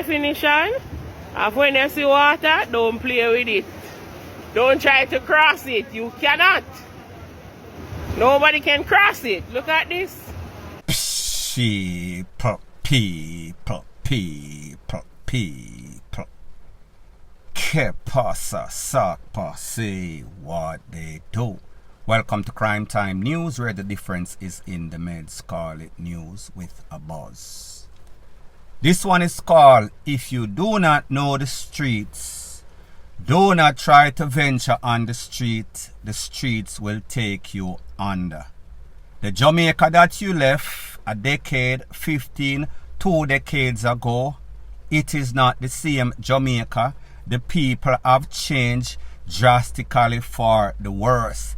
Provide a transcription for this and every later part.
definition of when you see water, don't play with it. Don't try to cross it. You cannot. Nobody can cross it. Look at this. People. Que pasa, sakpa, say what they do. Welcome to Crime Time News, where the difference is in the meds. Call it news with a buzz. This one is called, If You Do Not Know the Streets, Do Not Try to Venture on the streets will take you under. The Jamaica that you left a decade, 15, 2 decades ago, it is not the same Jamaica. The people have changed drastically for the worse.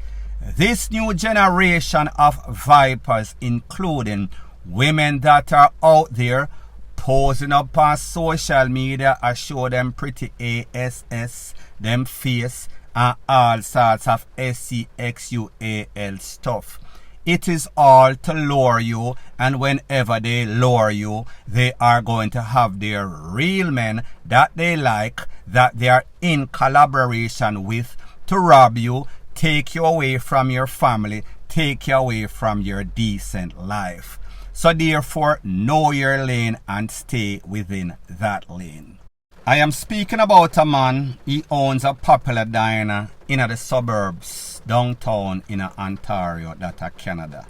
This new generation of vipers, including women that are out there posing up on social media, I show them pretty ASS, them face, and all sorts of SCXUAL stuff. It is all to lure you, and whenever they lure you, they are going to have their real men that they like, that they are in collaboration with, to rob you, take you away from your family, take you away from your decent life. So therefore, know your lane and stay within that lane. I am speaking about a man. He owns a popular diner in the suburbs, downtown in Ontario, that Canada.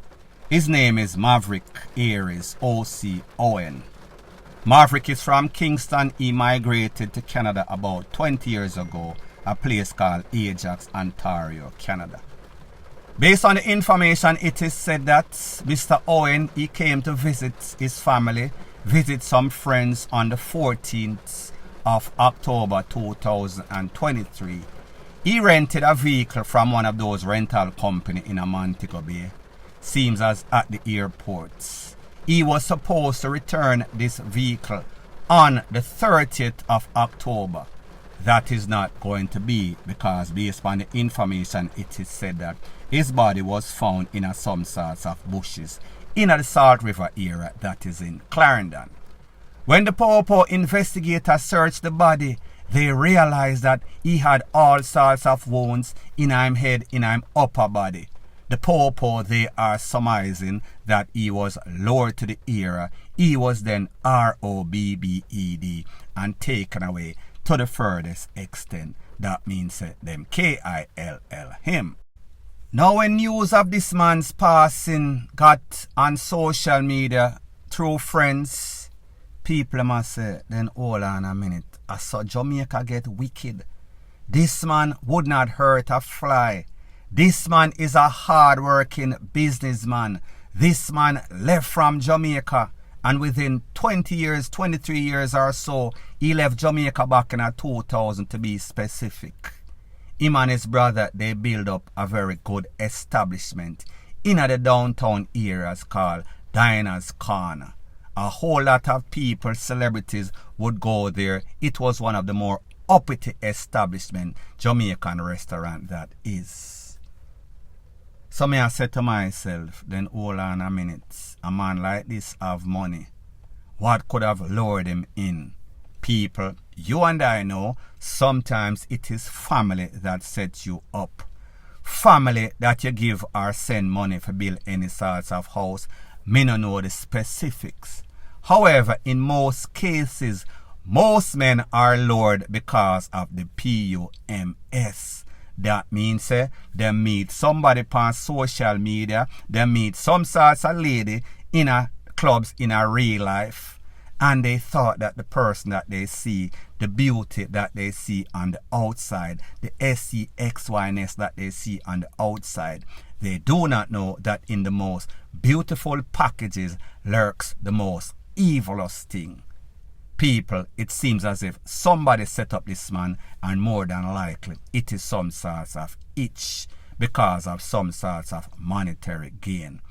His name is Maverick, Aries, OC Owen. Maverick is from Kingston. He migrated to Canada about 20 years ago, a place called Ajax, Ontario, Canada. Based on the information, it is said that Mr. Owen, he came to visit his family, visit some friends on the 14th of October 2023. He rented a vehicle from one of those rental companies in Montego Bay, seems as at the airport. He was supposed to return this vehicle on the 30th of October. That is not going to be, because based on the information, it is said that his body was found in some sorts of bushes in the Salt River area, that is in Clarendon. When the Popo investigators searched the body, they realized that he had all sorts of wounds in his head, in his upper body. The Popo, they are surmising that he was lowered to the area. He was then ROBBED and taken away to the furthest extent. That means them KILL him. Now when news of this man's passing got on social media through friends, people must say, then hold on a minute. I saw Jamaica get wicked. This man would not hurt a fly. This man is a hard-working businessman. This man left from Jamaica, and within 20 years, 23 years or so, he left Jamaica back in 2000 to be specific. Him and his brother, they build up a very good establishment in the downtown areas called Diners Corner. A whole lot of people, celebrities, would go there. It was one of the more uppity establishment Jamaican restaurant that is. So me I said to myself, then hold on a minute. A man like this have money. What could have lured him in? People, you and I know, sometimes it is family that sets you up. Family that you give or send money for build any sorts of house. Me no know the specifics. However, in most cases, most men are lured because of the PUMS. That means they meet somebody on social media, they meet some sorts of lady in a clubs in a real life, and they thought that the person that they see, the beauty that they see on the outside, the SCXYness that they see on the outside, they do not know that in the most beautiful packages lurks the most evilest thing. People, it seems as if somebody set up this man, and more than likely it is some sorts of itch because of some sorts of monetary gain.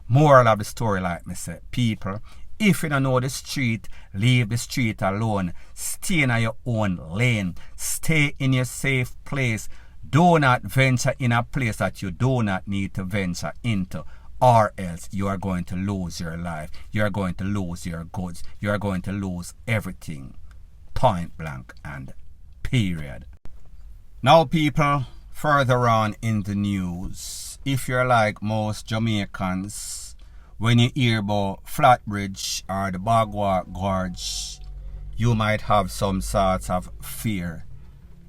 Moral of the story, like me say, people, if you don't know the street, leave the street alone. Stay in your own lane. Stay in your safe place. Do not venture in a place that you do not need to venture into, or else you are going to lose your life. You are going to lose your goods. You are going to lose everything. Point blank and period. Now people, further on in the news, if you're like most Jamaicans, when you hear about Flatbridge or the Bagwa Gorge, you might have some sorts of fear.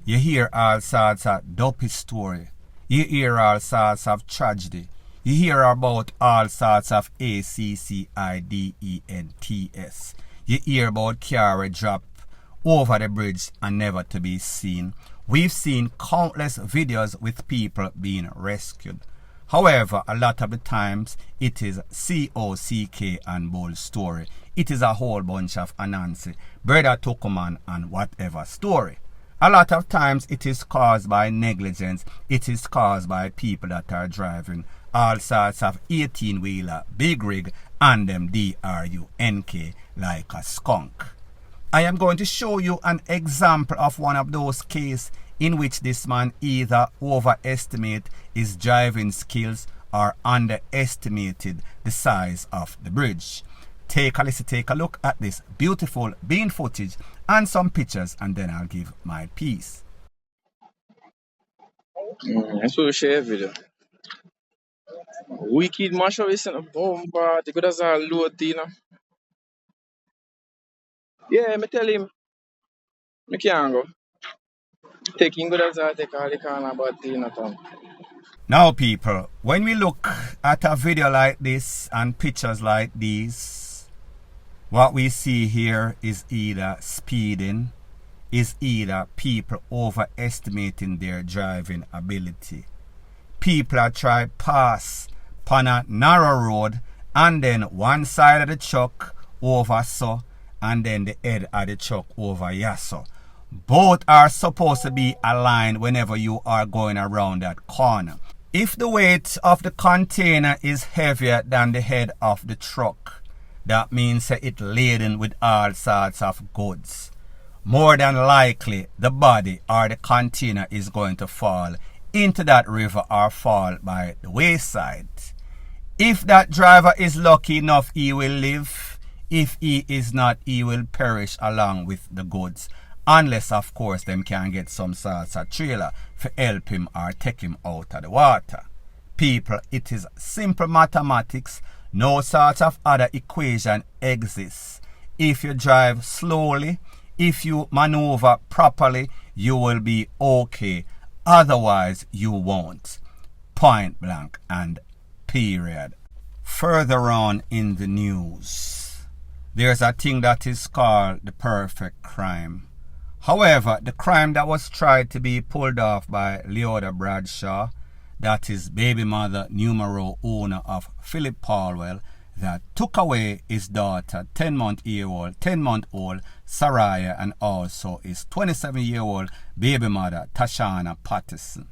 You hear all sorts of dopey story. You hear all sorts of tragedy. You hear about all sorts of accidents. You hear about car drop over the bridge and never to be seen. We've seen countless videos with people being rescued. However, a lot of the times it is COCK and bull story. It is a whole bunch of Anansi, Brother Tukuman and whatever story. A lot of times it is caused by negligence. It is caused by people that are driving all sorts of 18-wheeler, big rig, and them DRUNK like a skunk. I am going to show you an example of one of those cases in which this man either overestimated his driving skills or underestimated the size of the bridge. Take a listen, take a look at this beautiful bean footage and some pictures, and then I'll give my piece. That's what we share video. Wicked mash up is in a bomba. The good as a load, you know. Yeah, me tell him, me can't go. Taking good as I take all the can about you know. Now people, when we look at a video like this and pictures like these, what we see here is either speeding, is either people overestimating their driving ability. People are trying to pass on a narrow road and then one side of the truck over so and then the head of the truck over so. Both are supposed to be aligned whenever you are going around that corner. If the weight of the container is heavier than the head of the truck, that means that it's laden with all sorts of goods. More than likely, the body or the container is going to fall into that river or fall by the wayside. If that driver is lucky enough, he will live. If he is not, he will perish along with the goods. Unless, of course, them can get some sorts of trailer to help him or take him out of the water. People, it is simple mathematics. No sort of other equation exists. If you drive slowly, if you maneuver properly, you will be okay. Otherwise, you won't. Point blank and period. Further on in the news, there's a thing that is called the perfect crime. However, the crime that was tried to be pulled off by LEODA Bradshaw, that is baby mother numero owner of Philip Paulwell, that took away his daughter, 10-month-old Saraya, and also his 27-year-old baby mother, Tashana Patterson.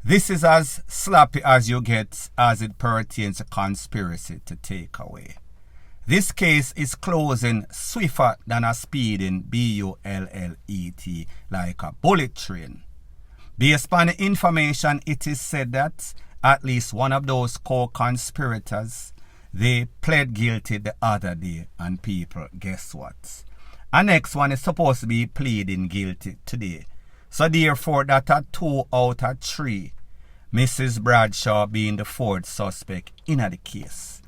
This is as sloppy as you get as it pertains to conspiracy to take away. This case is closing swifter than a speeding bullet like a bullet train. Based on the information, it is said that at least one of those co-conspirators, they pled guilty the other day, and people, guess what? The next one is supposed to be pleading guilty today. So therefore, that are 2 out of 3, Mrs. Bradshaw being the 4th suspect in the case.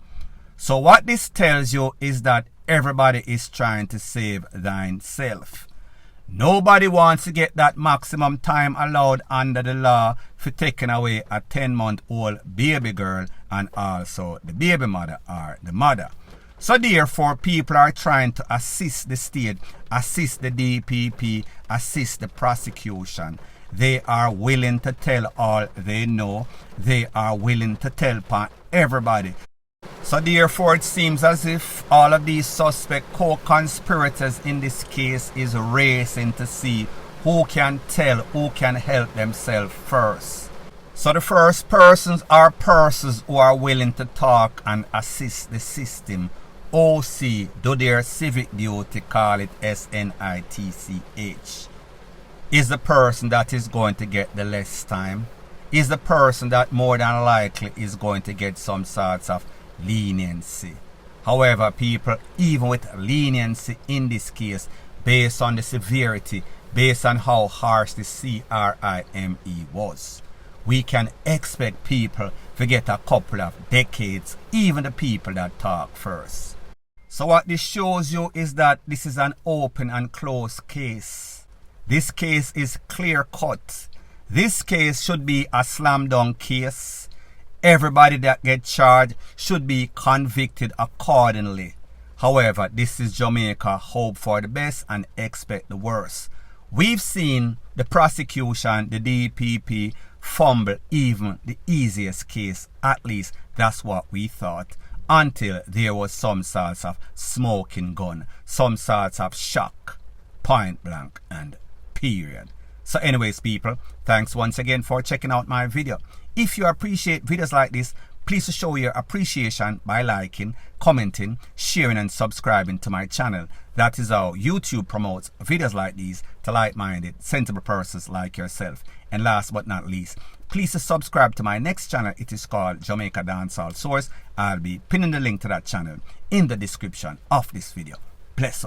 So what this tells you is that everybody is trying to save thyself. Nobody wants to get that maximum time allowed under the law for taking away a 10-month-old baby girl and also the baby mother or the mother. So therefore, people are trying to assist the state, assist the DPP, assist the prosecution. They are willing to tell all they know. They are willing to tell everybody. So therefore, it seems as if all of these suspect co-conspirators in this case is racing to see who can tell, who can help themselves first. So the first persons are persons who are willing to talk and assist the system. OC, do their civic duty, call it SNITCH. Is the person that is going to get the less time. Is the person that more than likely is going to get some sorts of leniency. However, people, even with leniency in this case, based on the severity, based on how harsh the CRIME was. We can expect people to get a couple of decades, even the people that talk first. So what this shows you is that this is an open and closed case. This case is clear cut. This case should be a slam dunk case. Everybody that gets charged should be convicted accordingly. However, this is Jamaica. Hope for the best and expect the worst. We've seen the prosecution, the DPP, fumble even the easiest case. At least that's what we thought, until there was some sorts of smoking gun, some sorts of shock, point blank and period. So anyways, people, thanks once again for checking out my video. If you appreciate videos like this, please show your appreciation by liking, commenting, sharing and subscribing to my channel. That is how YouTube promotes videos like these to like-minded, sensible persons like yourself. And last but not least, please subscribe to my next channel. It is called Jamaica Dancehall Source. I'll be pinning the link to that channel in the description of this video. Bless up.